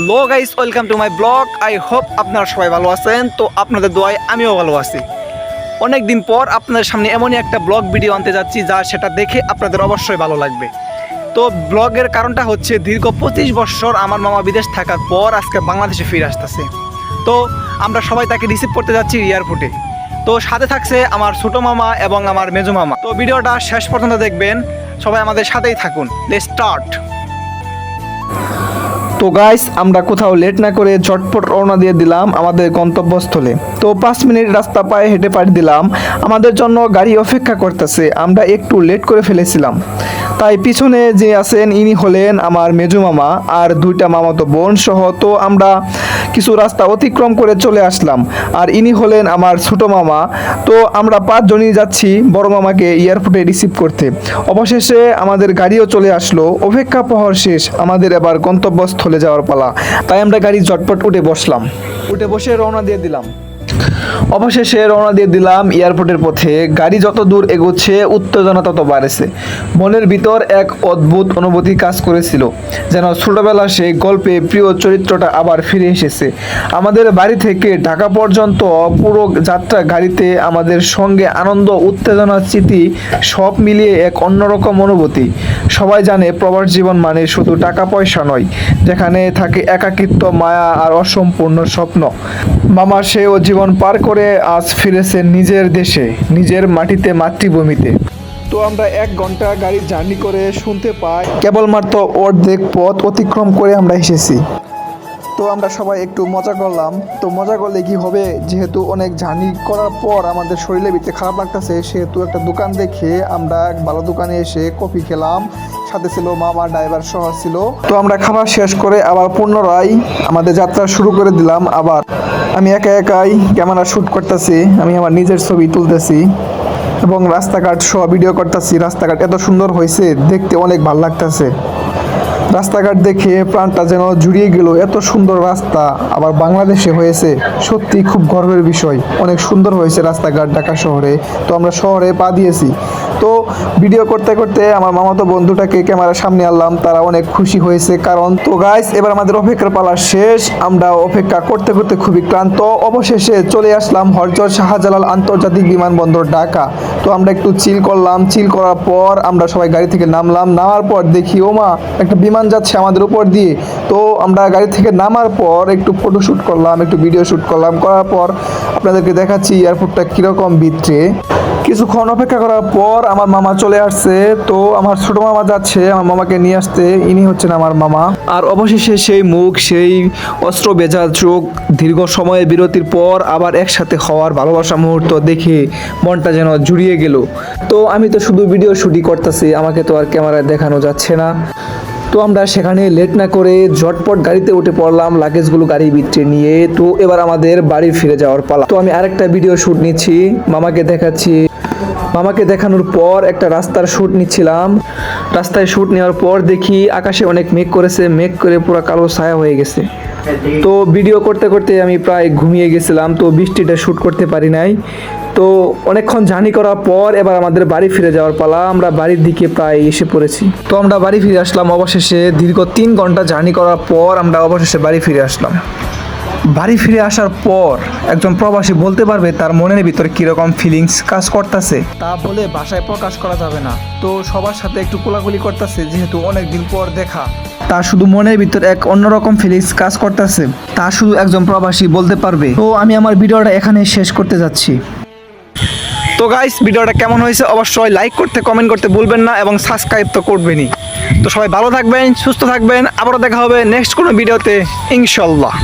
Hello guys, welcome to my blog. I hope আপনারা সবাই ভালো আছেন। তো আপনাদের দোয়ায় আমিও ভালো আছি। অনেক দিন পর আপনাদের সামনে এমনই একটা ব্লগ ভিডিও আনতে যাচ্ছি যা সেটা দেখে আপনাদের অবশ্যই ভালো লাগবে। তো ব্লগের কারণটা হচ্ছে দীর্ঘ 25 বছর আমার মামা বিদেশ থাকার পর আজকে বাংলাদেশে ফিরে আসতেছে। তো আমরা সবাই তাকে রিসিভ করতে যাচ্ছি এয়ারপোর্টে। তো সাথে থাকছে আমার ছোটো মামা এবং আমার মেজো মামা। তো ভিডিওটা শেষ পর্যন্ত দেখবেন, সবাই আমাদের সাথেই থাকুন। Let's start. তো গাইস, আমরা কোথাও লেট না করে ঝটপট রওনা দিয়ে দিলাম আমাদের গন্তব্যস্থলে। তো 5 মিনিট রাস্তা পায়ে হেঁটে পাড়ি দিলাম। আমাদের জন্য গাড়ি অপেক্ষা করতেছে। আমরা একটু লেট করে ফেলেছিলাম, তাই পিছনে যে আছেন ইনি হলেন আমার মেজো মামা আর দুইটা মামাতো বোন সহ। তো আমরা কিছু রাস্তা অতিক্রম করে চলে আসলাম। আর ইনি হলেন আমার ছোটো মামা। তো আমরা 5 জনই যাচ্ছি বড় মামাকে এয়ারপোর্টে রিসিভ করতে। অবশেষে আমাদের গাড়িও চলে আসলো। অপেক্ষা প্রহর শেষ, আমাদের এবার গন্তব্যস্থলে যাওয়ার পালা। তাই আমরা গাড়ি ঝটপট উঠে বসে রওনা দিয়ে দিলাম। অবশেষে রওনা দিয়ে দিলাম এয়ারপোর্টের পথে। গাড়ি যত দূর এগোচ্ছে উত্তেজনা তত বাড়েছে। মনের ভিতর এক অদ্ভুত অনুভূতি কাজ করেছিল, যেন ছোটবেলা সেই গল্পে প্রিয় চরিত্রটা আবার ফিরে এসেছে। আমাদের বাড়ি থেকে ঢাকা পর্যন্ত পুরো যাত্রা গাড়িতে আমাদের সঙ্গে আনন্দ, উত্তেজনা, স্মৃতি সব মিলিয়ে এক অন্যরকম অনুভূতি। সবাই জানে প্রবাস জীবন মানে শুধু টাকা পয়সা নয়, যেখানে থাকে একাকিত্ব, মায়া আর অসম্পূর্ণ স্বপ্ন। মামা সেও জীবন পার করে আজ ফিরেছে নিজের দেশে, নিজের মাটিতে, মাতৃভূমিতে। তো আমরা 1 ঘন্টা গাড়ির জার্নি করে শুনতে পাই কেবলমাত্র অর্ধেক পথ অতিক্রম করে আমরা এসেছি। তো আমরা সবাই একটু মজা করলাম। তো মজা করলে কি হবে, যেহেতু অনেক জার্নি করার পর আমাদের শরীরে ভিতরে খারাপ লাগতেছে, সেহেতু একটা দোকান দেখে আমরা এক ভালো দোকানে এসে কফি খেলাম। সাথে ছিল মামা, ড্রাইভার সহ ছিল। তো আমরা খাবার শেষ করে আবার পুনরায় আমাদের যাত্রা শুরু করে দিলাম। আবার আমি একাই ক্যামেরা শ্যুট করতেছি, আমি আমার নিজের ছবি তুলতেছি এবং রাস্তাঘাট সহ ভিডিও করতেছি। রাস্তাঘাট এত সুন্দর হয়েছে, দেখতে অনেক ভালো লাগতেছে। রাস্তাঘাট দেখে প্রাণটা যেন জুড়িয়ে গেল। এত সুন্দর রাস্তা আবার বাংলাদেশে হয়েছে, সত্যি খুব গর্বের বিষয়। অনেক সুন্দর হয়েছে রাস্তাঘাট ঢাকা শহরে। তো আমরা শহরে পা দিয়েছি। তো ভিডিও করতে করতে আমার মামাতো বন্ধুটাকে ক্যামেরার সামনে আনলাম, তারা অনেক খুশি হয়েছে। কারণ তো গাইস, এবার আমাদের অপেক্ষার পালা শেষ। আমরা অপেক্ষা করতে করতে খুবই ক্লান্ত। অবশেষে চলে আসলাম হযরত শাহজালাল আন্তর্জাতিক বিমানবন্দর ঢাকা। তো আমরা একটু চিল করলাম। চিল করার পর আমরা সবাই গাড়ি থেকে নামলাম। নামার পর দেখি ওমা, একটা বিমান যাচ্ছে আমাদের উপর দিয়ে। তো আমরা গাড়ি থেকে নামার পর একটু ফটো শ্যুট করলাম, একটু ভিডিও শ্যুট করলাম। করার পর আপনাদেরকে দেখাচ্ছি এয়ারপোর্টটা কীরকম ভিতরে। কিছুক্ষণ অপেক্ষা করার পর আমার মামা চলে আসছে। তো আমার ছোট মামা যাচ্ছে আমার মামাকে নিয়ে আসতে। ইনি হচ্ছেন আমার মামা। আর অবশেষে সেই মুখ, সেই অস্ত্র ভেজা চোখ, দীর্ঘ সময়ের বিরতির পর আবার একসাথে হওয়ার ভালোবাসা মুহূর্ত দেখে মনটা যেন জুড়িয়ে গেল। তো আমি তো শুধু ভিডিও শুটই করতেছি, আমাকে তো আর ক্যামেরায় দেখানো যাচ্ছে না। তো আমরা সেখানে লেট না করে ঝটপট গাড়িতে উঠে পড়লাম, লাগেজগুলো গাড়ির ভিতরে নিয়ে। তো এবার আমাদের বাড়ি ফিরে যাওয়ার পালা। তো আমি আরেকটা ভিডিও শ্যুট নিচ্ছি, মামাকে দেখাচ্ছি। মামাকে দেখানোর পর একটা রাস্তার শ্যুট নিচ্ছিলাম। রাস্তায় শ্যুট নেওয়ার পর দেখি আকাশে অনেক মেঘ করেছে, মেঘ করে পুরো কালো ছায়া হয়ে গেছে। তো ভিডিও করতে করতে আমি প্রায় ঘুমিয়ে গেছিলাম, তো বৃষ্টিটা শ্যুট করতে পারি নাই। তো অনেকক্ষণ জার্নি করার পর এবার আমাদের বাড়ি ফিরে যাওয়ার পালা। আমরা বাড়ির দিকে প্রায় এসে পড়েছি। তো আমরা বাড়ি ফিরে আসলাম অবশেষে। দীর্ঘ 3 ঘন্টা জার্নি করার পর আমরা অবশেষে বাড়ি ফিরে আসলাম। বাড়ি ফিরে আসার পর একজন প্রবাসী বলতে পারবে তার মনের ভিতরে কীরকম ফিলিংস কাজ করতেছে, তা বলে ভাষায় প্রকাশ করা যাবে না। তো সবার সাথে একটু কোলাকুলি করতেছে, যেহেতু অনেক দিন পর দেখা। তা শুধু মনের ভিতর এক অন্যরকম ফিলিংস কাজ করতেছে, তা শুধু একজন প্রবাসী বলতে পারবে। তো আমি আমার ভিডিওটা এখানে শেষ করতে যাচ্ছি। তো গাইস, ভিডিওটা কেমন হয়েছে অবশ্যই লাইক করতে, কমেন্ট করতে ভুলবেন না এবং সাবস্ক্রাইব তো করবেনই। তো সবাই ভালো থাকবেন, সুস্থ থাকবেন। আবারও দেখা হবে নেক্সট কোনো ভিডিওতে ইনশাল্লাহ।